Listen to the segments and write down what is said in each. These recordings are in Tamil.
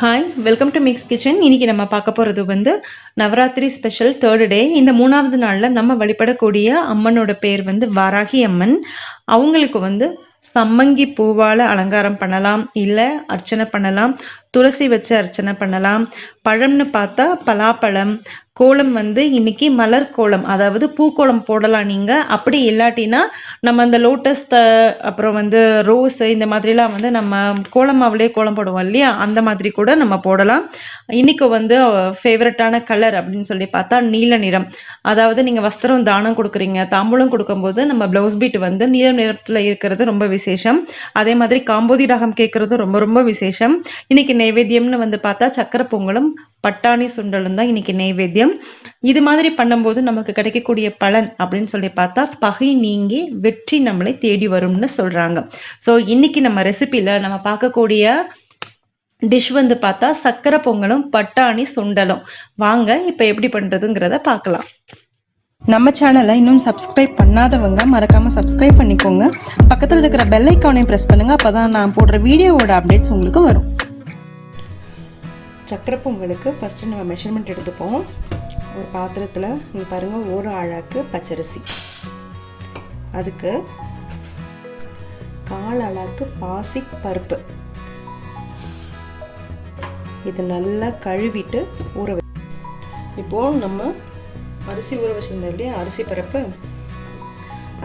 Hi welcome to mix kitchen. இன்னைக்கு நம்ம பார்க்க போகிறது நவராத்திரி ஸ்பெஷல் தேர்ட் டே. இந்த மூணாவது நாளில் நம்ம வழிபடக்கூடிய அம்மனோட பேர் வாராகி அம்மன். அவங்களுக்கு சம்மங்கி பூவால் அலங்காரம் பண்ணலாம், இல்லை அர்ச்சனை பண்ணலாம், துளசி வச்சு அர்ச்சனை பண்ணலாம். பழம்னு பார்த்தா பலாப்பழம். கோலம் இன்னைக்கு மலர் கோலம், அதாவது பூக்கோலம் போடலாம் நீங்கள். அப்படி இல்லாட்டினா நம்ம அந்த லோட்டஸ் அப்புறம் ரோஸ் இந்த மாதிரிலாம் நம்ம கோலமாவிலே கோலம் போடுவோம் இல்லையா, அந்த மாதிரி கூட நம்ம போடலாம். இன்னைக்கு ஃபேவரட்டான கலர் அப்படின்னு சொல்லி பார்த்தா நீல நிறம். அதாவது நீங்கள் வஸ்திரம் தானம் கொடுக்குறீங்க, தாம்பூலம் கொடுக்கும்போது நம்ம ப்ளவுஸ் பீட் நீல நிறத்தில் இருக்கிறது ரொம்ப விசேஷம். அதே மாதிரி காம்போதி ராகம் கேட்கறது ரொம்ப ரொம்ப விசேஷம். இன்னைக்கு நைவேத்தியம்னு பார்த்தா சக்கரை பொங்கலும் பட்டாணி சுண்டலும் தான் இன்னைக்கு நைவேத்தியம். இது மாதிரி பண்ணும்போது நமக்கு கிடைக்கக்கூடிய பலன் அப்படின்னு சொல்லி பார்த்தா பகை நீங்கி வெற்றி நம்மளை தேடி வரும்னு சொல்றாங்க. ஸோ இன்னைக்கு நம்ம ரெசிபியில நம்ம பார்க்கக்கூடிய டிஷ் பார்த்தா சக்கரை பொங்கலும் பட்டாணி சுண்டலும். வாங்க இப்போ எப்படி பண்றதுங்கிறத பார்க்கலாம். நம்ம சேனலை இன்னும் சப்ஸ்கிரைப் பண்ணாதவங்க மறக்காம சப்ஸ்கிரைப் பண்ணிக்கோங்க. பக்கத்தில் இருக்கிற பெல் ஐக்கானையும் ப்ரெஸ் பண்ணுங்க, அப்பதான் நான் போடுற வீடியோவோட அப்டேட்ஸ் உங்களுக்கு வரும். சக்கரை பொங்கலுக்கு ஃபஸ்ட்டு நம்ம மெஷர்மெண்ட் எடுத்துப்போம். ஒரு பாத்திரத்தில் இங்கே பாருங்கள், ஒரு அழாக்கு பச்சரிசி, அதுக்கு 1/4 அழாக்கு பாசி பருப்பு. இது நல்லா கழுவிட்டு ஊற வை. இப்போது நம்ம அரிசி ஊற வச்சுருந்தோம் இல்லையா, அரிசி பருப்பு,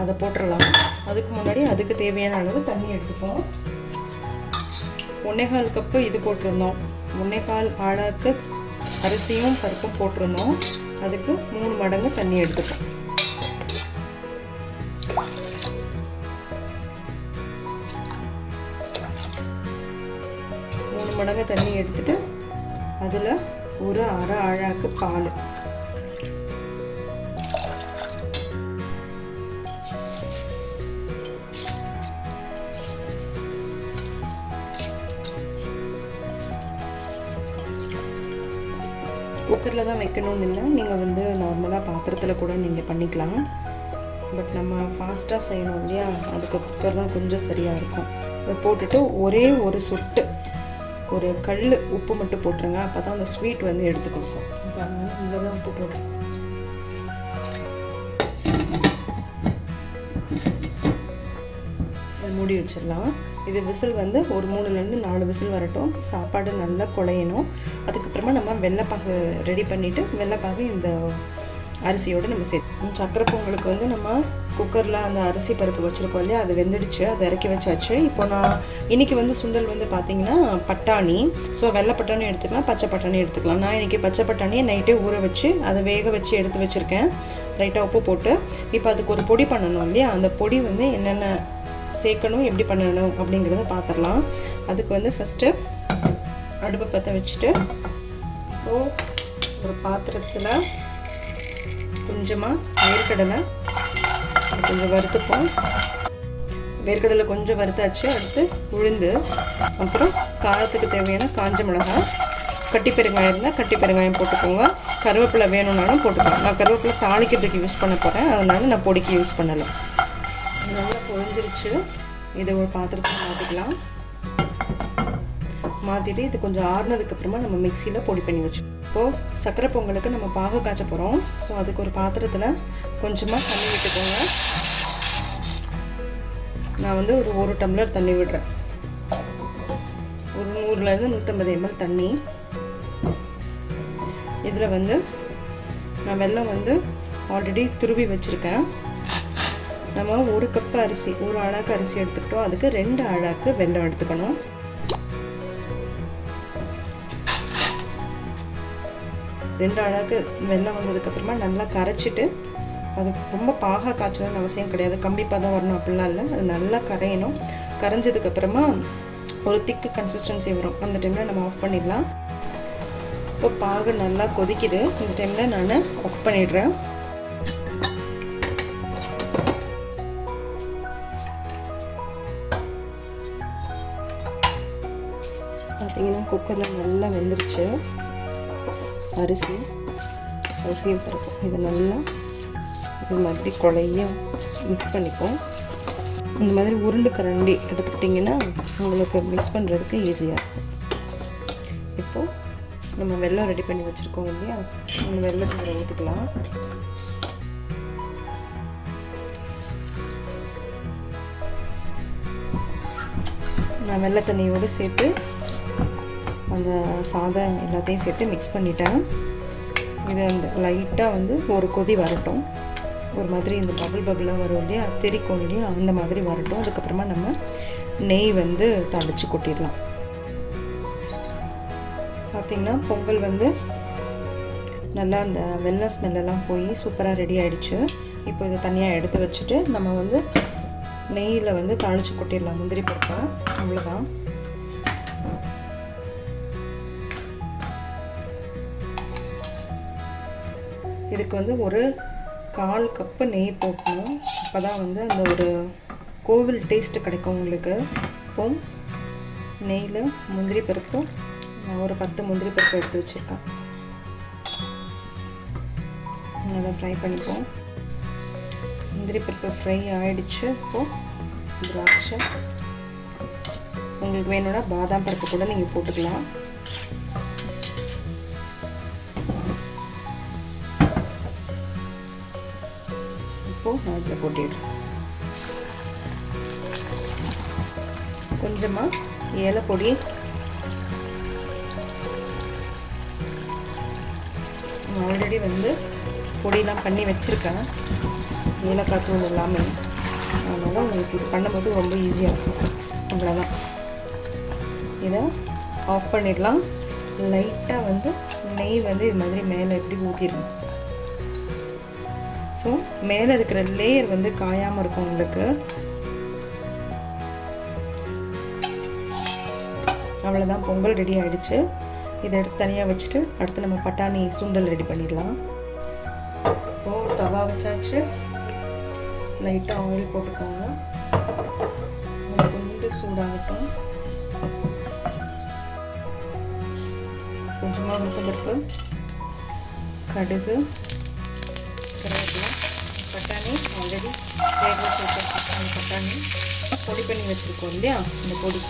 அதை போட்டுடலாம். அதுக்கு முன்னாடி அதுக்கு தேவையான அளவு தண்ணி எடுத்துப்போம். 1/4 கப்பு இது போட்டிருந்தோம். 1/4 அழாக்கு அரிசியும் பருப்பும் போட்டிருந்தோம். அதுக்கு 3 மடங்கு தண்ணி எடுத்துப்போம். மடங்கு தண்ணி எடுத்துட்டு அதில் ஒரு 1/2 அழாக்கு பால், குக்கரில் தான் வைக்கணும்னு இல்லை, நீங்கள் நார்மலாக பாத்திரத்தில் கூட நீங்கள் பண்ணிக்கலாம். பட் நம்ம ஃபாஸ்ட்டாக செய்யணும் இல்லையா, அதுக்கு குக்கர் தான் கொஞ்சம் சரியாக இருக்கும். அதை போட்டுட்டு ஒரே ஒரு சொட்டு ஒரு கல் உப்பு மட்டும் போட்டுருங்க, அப்போ தான் அந்த ஸ்வீட் எடுத்து கொடுக்கும். பாருங்கள், இங்கே தான் உப்பு போட்டு மூடி வச்சிடலாம். இது விசில் ஒரு 3லேருந்து 4 விசில் வரட்டும். சாப்பாடு நல்லா குழையணும். அதுக்கப்புறமா நம்ம வெள்ளைப்பாகு ரெடி பண்ணிவிட்டு வெள்ளைப்பாகு இந்த அரிசியோடு நம்ம சேர்த்து. சக்கரை பொங்கலுக்கு நம்ம குக்கரில் அந்த அரிசி பருப்பு வச்சுருக்கோம் இல்லையா, அது வெந்துடுச்சு, அதை இறக்கி வச்சாச்சு. இப்போ நான் இன்றைக்கி சுண்டல் பார்த்தீங்கன்னா பட்டாணி. ஸோ வெள்ளை பட்டாணி எடுத்துக்கலாம், பச்சை பட்டாணி எடுத்துக்கலாம். நான் இன்றைக்கி பச்சை பட்டாணியை நைட்டே ஊற வச்சு அதை வேக வச்சு எடுத்து வச்சுருக்கேன், லைட்டாக உப்பு போட்டு. இப்போ அதுக்கு ஒரு பொடி பண்ணணும் இல்லையா, அந்த பொடி என்னென்ன சேர்க்கணும், எப்படி பண்ணணும் அப்படிங்கிறத பார்த்துடலாம். அதுக்கு ஃபஸ்ட்டு அடுப்பை பற்ற வச்சுட்டு ஒரு பாத்திரத்தில் கொஞ்சமாக வேர்க்கடலை கொஞ்சம் வறுத்துப்போம். வேர்க்கடலை கொஞ்சம் வறுத்தாச்சு. அடுத்து உளுந்து, அப்புறம் காரத்துக்கு தேவையான காஞ்ச மிளகாய், கட்டி பெருங்காயம் இருந்தால் கட்டி பெருங்காயம் போட்டுக்கோங்க. கருவேப்பிலை வேணும்னாலும் போட்டுக்கலாம். நான் கருவேப்பிலை தாளிக்கிறதுக்கு யூஸ் பண்ண போகிறேன், அதனால நான் பொடிக்கு யூஸ் பண்ணலை. நல்லா பொரிஞ்சிருச்சு. இதை ஒரு பாத்திரத்தில் மாற்றிக்கலாம். மாற்றிட்டு இது கொஞ்சம் ஆறுனதுக்கப்புறமா நம்ம மிக்சியில் பொடி பண்ணி வச்சு. இப்போது சக்கரை பொங்கலுக்கு நம்ம பாகு காய்ச்ச போகிறோம். ஸோ அதுக்கு ஒரு பாத்திரத்தில் கொஞ்சமாக தண்ணி விட்டுக்கோங்க. நான் ஒரு 1 டம்ளர் தண்ணி விடுறேன். ஒரு 100லேருந்து 150 ml தண்ணி. இதில் நான் வெல்லம் ஆல்ரெடி துருவி வச்சுருக்கேன். நம்ம 1 கப்பு அரிசி, 1 அழாக்கு அரிசி எடுத்துக்கிட்டோம். அதுக்கு 2 அழாக்கு வெல்லம் எடுத்துக்கணும். ரெண்டு அழாக்கு வெல்லம் வந்ததுக்கப்புறமா நல்லா கரைச்சிட்டு, அது ரொம்ப பாகாக காய்ச்சணும்னு அவசியம் கிடையாது, கம்பி பதம் வரணும் அப்படிலாம் இல்லை. அது நல்லா கரையணும். கரைஞ்சதுக்கப்புறமா ஒரு திக்கு கன்சிஸ்டன்சி வரும். அந்த டைமில் நம்ம ஆஃப் பண்ணிடலாம். இப்போ பாகு நல்லா கொதிக்குது. இந்த டைமில் நான் ஆஃப் பண்ணிடுறேன். பார்த்தீங்கன்னா குக்கரில் நல்லா வெந்துருச்சு. அரிசியும் பருப்பும் இதை நல்லா இது மாதிரி குழைய மிக்ஸ் பண்ணிப்போம். இந்த மாதிரி உருண்டு கரண்டி எடுத்துக்கிட்டிங்கன்னா உங்களுக்கு மிக்ஸ் பண்ணுறதுக்கு ஈஸியாக இருக்கும். இப்போது நம்ம வெல்லம் ரெடி பண்ணி வச்சுருக்கோம் இல்லையா, அந்த வெல்லத்தை ஊற்றிக்கலாம். நான் வெள்ளை தண்ணியோடு சேர்த்து அந்த சாதம் எல்லாத்தையும் சேர்த்து மிக்ஸ் பண்ணிட்டேன். இது அந்த லைட்டாக வந்து ஒரு கொதி வரட்டும். ஒரு மாதிரி இந்த பபிளாக வரும் இல்லையா, தெறிக்கும் இல்லையா, அந்த மாதிரி வரட்டும். அதுக்கப்புறமா நம்ம நெய் வந்து தளிச்சு கொட்டிடலாம். பார்த்திங்கன்னா பொங்கல் வந்து நல்லா அந்த வெள்ளை ஸ்மெல்லாம் போய் சூப்பராக ரெடி ஆகிடுச்சு. இப்போ இதை தனியாக எடுத்து வச்சுட்டு நம்ம வந்து நெய்யில் வந்து தாளித்து கொட்டிடலாம் முந்திரி பருப்பை. அவ்வளோதான். இதுக்கு வந்து ஒரு 1/4 கப்பு நெய் போட்டணும். அப்போ தான் வந்து அந்த ஒரு கோவில் டேஸ்ட்டு கிடைக்கும் உங்களுக்கு. இப்போ நெய்யில் முந்திரி பருப்பு, நான் ஒரு 10 முந்திரி பருப்பு எடுத்து வச்சுருக்கேன். நல்லா ஃப்ரை பண்ணிப்போம். முந்திரி பருப்பு ஃப்ரை ஆகிடுச்சு. இப்போது திராட்சை, உங்களுக்கு வேணும்னா பாதாம் பருப்பு கூட நீங்கள் போட்டுக்கலாம். இப்போது நான் இதில் போட்டிடுறேன். கொஞ்சமாக ஏலப்பொடி, ஆல்ரெடி வந்து பொடியெலாம் பண்ணி வச்சுருக்கேன், ஏலக்காய் தூள் எல்லாமே. அதனால் உங்களுக்கு இது பண்ணும்போது ரொம்ப ஈஸியாக இருக்கும். அவ்வளோதான். இதை ஆஃப் பண்ணிடலாம். லைட்டாக வந்து நெய் வந்து இது மாதிரி மேலே எப்படி ஊற்றிடணும். ஸோ மேலே இருக்கிற லேயர் வந்து காயாமல் இருக்கும் உங்களுக்கு. அவ்வளோதான், பொங்கல் ரெடி ஆகிடுச்சு. இதை எடுத்து தனியாக வச்சுட்டு அடுத்து நம்ம பட்டாணி சுண்டல் ரெடி பண்ணிடலாம். இப்போது தவா வச்சாச்சு. லைட்டாக ஆயில் போட்டுக்கோங்க. கொஞ்சம் சூடாகட்டும். கொஞ்சமாக உளுத்தம்பருப்பு, கடுகு, கருவேப்பிலை, பட்டாணி ஆல்ரெடி வேக வச்சு வச்சுருக்கோம். பட்டாணி பொடி பண்ணி வச்சுருக்கோம் இல்லையா, இந்த பொடி.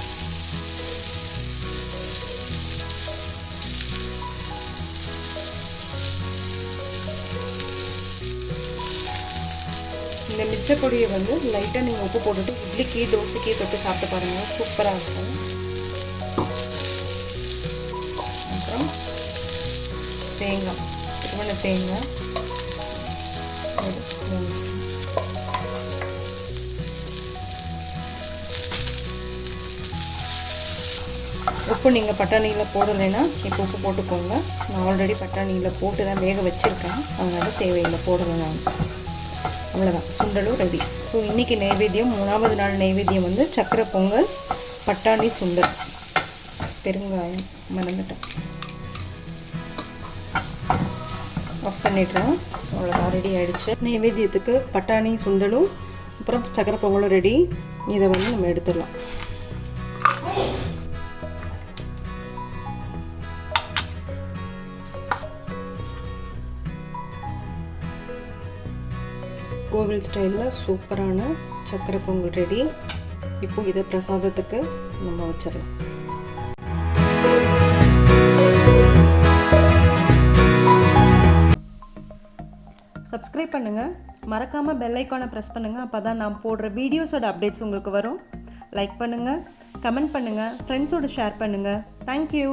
இந்த மிச்ச பொடியை வந்து லைட்டாக நீங்கள் உப்பு போட்டுட்டு இட்லிக்கு தோசைக்கு தொட்டு சாப்பிட்டு பாருங்கள், சூப்பராக இருக்கும். அப்புறம் தேங்காய், திருவண்ண தேங்காய் ஒரு 3 ஸ்பூன். உப்பு நீங்கள் பட்டாணியில் போடலைன்னா இப்போ உப்பு போட்டுக்கோங்க. நான் ஆல்ரெடி பட்டாணியில் போட்டு தான் வேக வச்சுருக்கேன், அதனால் தேவையில்லை, போடலை நான். அவ்வளோதான், சுண்டலும் ரெடி. ஸோ இன்றைக்கி நைவேத்தியம், 3வது நாள் நைவேத்தியம் வந்து சக்கரை பொங்கல், பட்டாணி சுண்டல், பெருங்காயம் மறந்துட்டேன், ஆஃப் பண்ணிடுறேன். அவ்வளோதான், ரெடி ஆகிடுச்சு. நைவேத்தியத்துக்கு பட்டாணி சுண்டலும் அப்புறம் சக்கரை பொங்கலும் ரெடி. இதை வந்து நம்ம எடுத்துடலாம். கோவில் ஸ்டைலில் சூப்பரான சக்கரை பொங்கல் ரெடி. இப்போ இதை பிரசாதத்துக்கு நம்ம வச்சிடலாம். சப்ஸ்கிரைப் பண்ணுங்கள், மறக்காமல் பெல் ஐக்கானை ப்ரெஸ் பண்ணுங்கள். அப்போ தான் நான் போடுற வீடியோஸோட அப்டேட்ஸ் உங்களுக்கு வரும். லைக் பண்ணுங்கள், கமெண்ட் பண்ணுங்கள், ஃப்ரெண்ட்ஸோடு ஷேர் பண்ணுங்கள். தேங்க்யூ.